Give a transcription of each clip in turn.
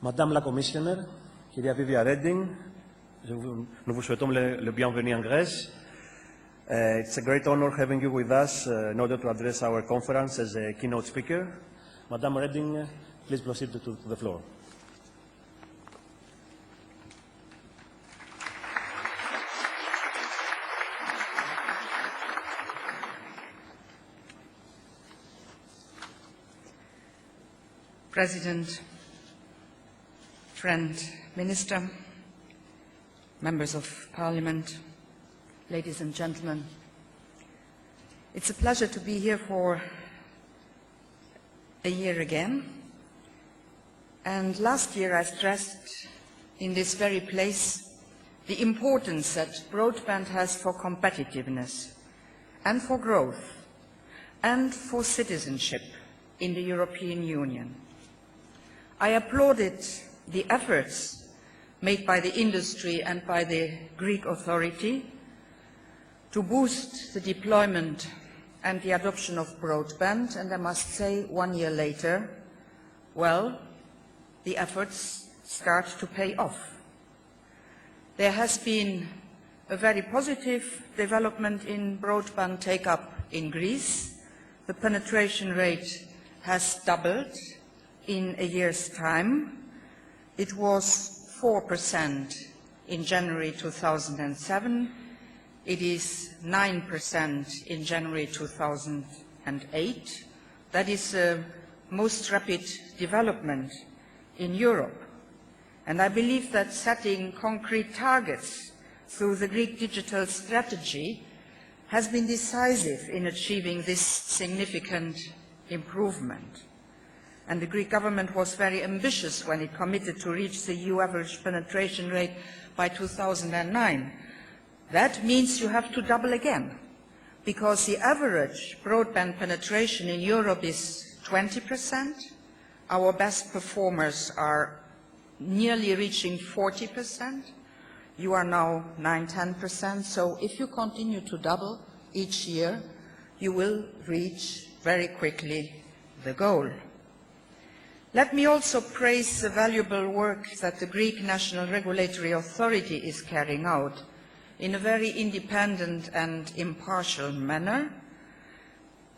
Madame la Commissioner, Kyria Vivian, nous vous souhaitons le bienvenu en Grèce. It's a great honor having you with us in order to address our conference as a keynote speaker. Madame Reding, please proceed to the floor. President, friend, Minister, members of Parliament, ladies and gentlemen, it's a pleasure to be here for a year again. And last year I stressed in this very place the importance that broadband has for competitiveness and for growth and for citizenship in the European Union. I applauded the efforts made by the industry and by the Greek authority to boost the deployment and the adoption of broadband, and I must say, 1 year later, well, the efforts start to pay off. There has been a very positive development in broadband take-up in Greece. The penetration rate has doubled in a year's time. It was 4% in January 2007. It is 9% in January 2008. That is the most rapid development in Europe. And I believe that setting concrete targets through the Greek digital strategy has been decisive in achieving this significant improvement. And the Greek government was very ambitious when it committed to reach the EU average penetration rate by 2009. That means you have to double again, because the average broadband penetration in Europe is 20%. Our best performers are nearly reaching 40%. You are now 9–10%. So if you continue to double each year, you will reach very quickly the goal. Let me also praise the valuable work that the Greek National Regulatory Authority is carrying out in a very independent and impartial manner.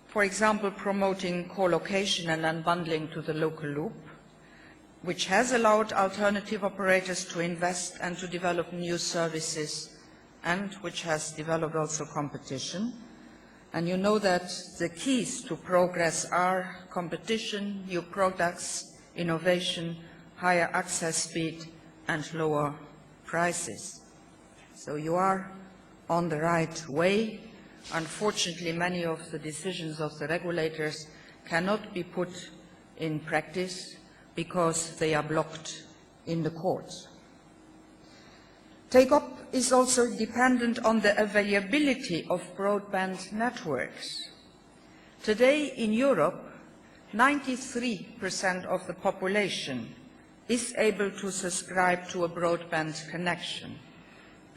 For example, promoting co-location and unbundling to the local loop, which has allowed alternative operators to invest and to develop new services, and which has developed also competition. And you know that the keys to progress are competition, new products, innovation, higher access speed, and lower prices. So you are on the right way. Unfortunately, many of the decisions of the regulators cannot be put in practice because they are blocked in the courts. Take-up is also dependent on the availability of broadband networks. Today in Europe, 93% of the population is able to subscribe to a broadband connection,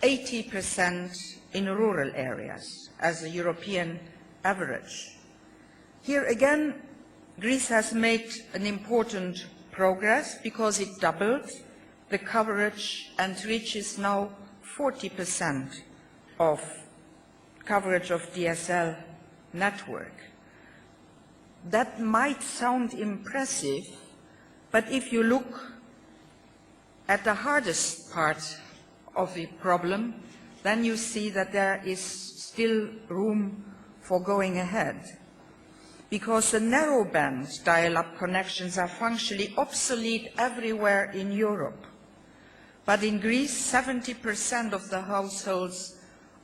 80% in rural areas as a European average. Here again, Greece has made an important progress because it doubled the coverage and reaches now 40% of coverage of DSL network. That might sound impressive, but if you look at the hardest part of the problem, then you see that there is still room for going ahead, because the narrowband dial-up connections are functionally obsolete everywhere in Europe. But in Greece, 70% of the households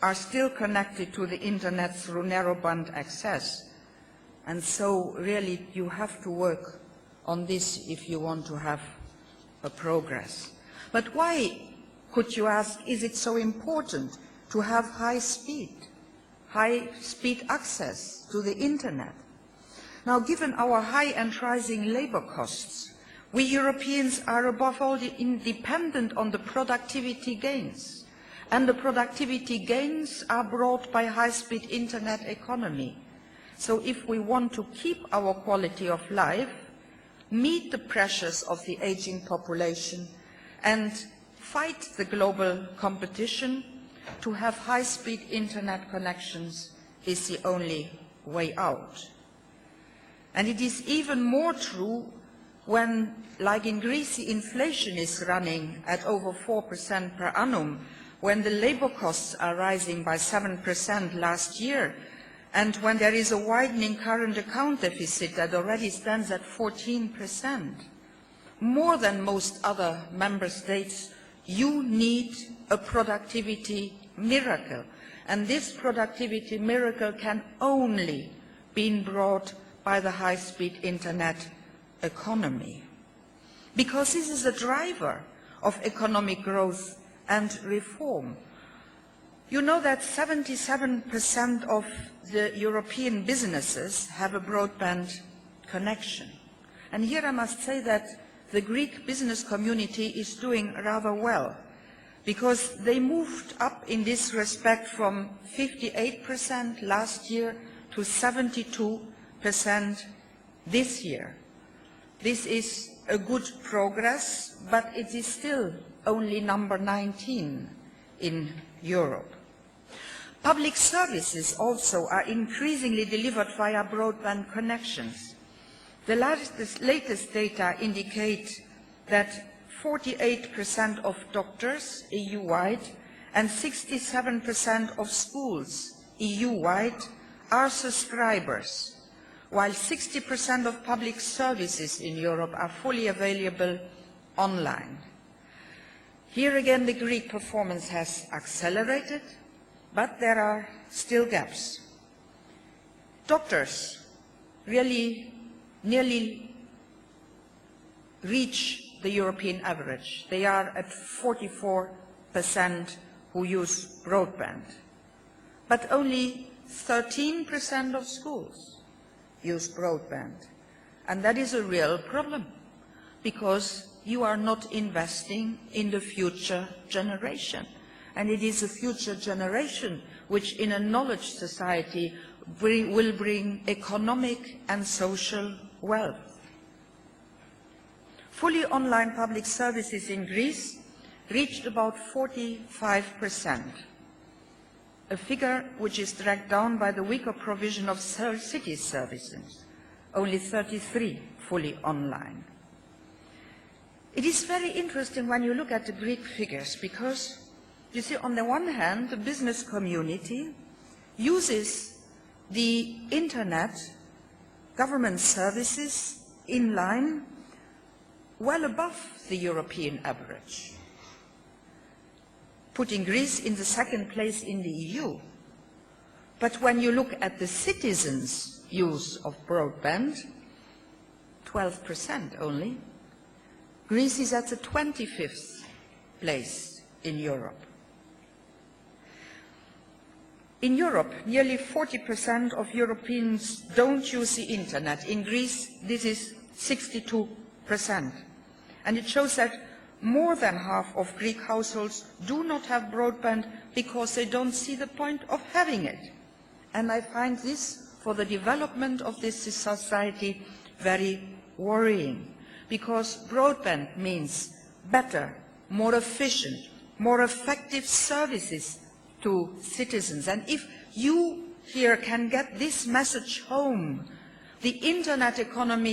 are still connected to the internet through narrowband access. And so really you have to work on this if you want to have a progress. But why, could you ask, is it so important to have high-speed access to the internet? Now, given our high and rising labor costs, we Europeans are above all dependent on the productivity gains. And the productivity gains are brought by high-speed internet economy. So if we want to keep our quality of life, meet the pressures of the aging population, and fight the global competition, to have high-speed internet connections is the only way out. And it is even more true when, like in Greece, the inflation is running at over 4% per annum, when the labor costs are rising by 7% last year, and when there is a widening current account deficit that already stands at 14%. More than most other member states, you need a productivity miracle. And this productivity miracle can only be brought by the high-speed internet economy. Because this is a driver of economic growth and reform. You know that 77% of the European businesses have a broadband connection. And here I must say that the Greek business community is doing rather well, because they moved up in this respect from 58% last year to 72% this year. This is a good progress, but it is still only number 19 in Europe. Public services also are increasingly delivered via broadband connections. The latest data indicate that 48% of doctors EU-wide and 67% of schools EU-wide are subscribers, while 60% of public services in Europe are fully available online. Here again, the Greek performance has accelerated, but there are still gaps. Doctors really nearly reach the European average. They are at 44% who use broadband. But only 13% of schools use broadband. And that is a real problem, because you are not investing in the future generation. And it is a future generation which, in a knowledge society, will bring economic and social wealth. Fully online public services in Greece reached about 45%, a figure which is dragged down by the weaker provision of city services, only 33 fully online. It is very interesting when you look at the Greek figures, because, you see, on the one hand, the business community uses the internet government services in line well above the European average, putting Greece in the second place in the EU. But when you look at the citizens' use of broadband, 12% only, Greece is at the 25th place in Europe. In Europe, nearly 40% of Europeans don't use the internet. In Greece, this is 62%. And it shows that more than half of Greek households do not have broadband because they don't see the point of having it. And I find this, for the development of this society, very worrying, because broadband means better, more efficient, more effective services to citizens. And if you here can get this message home, the internet economy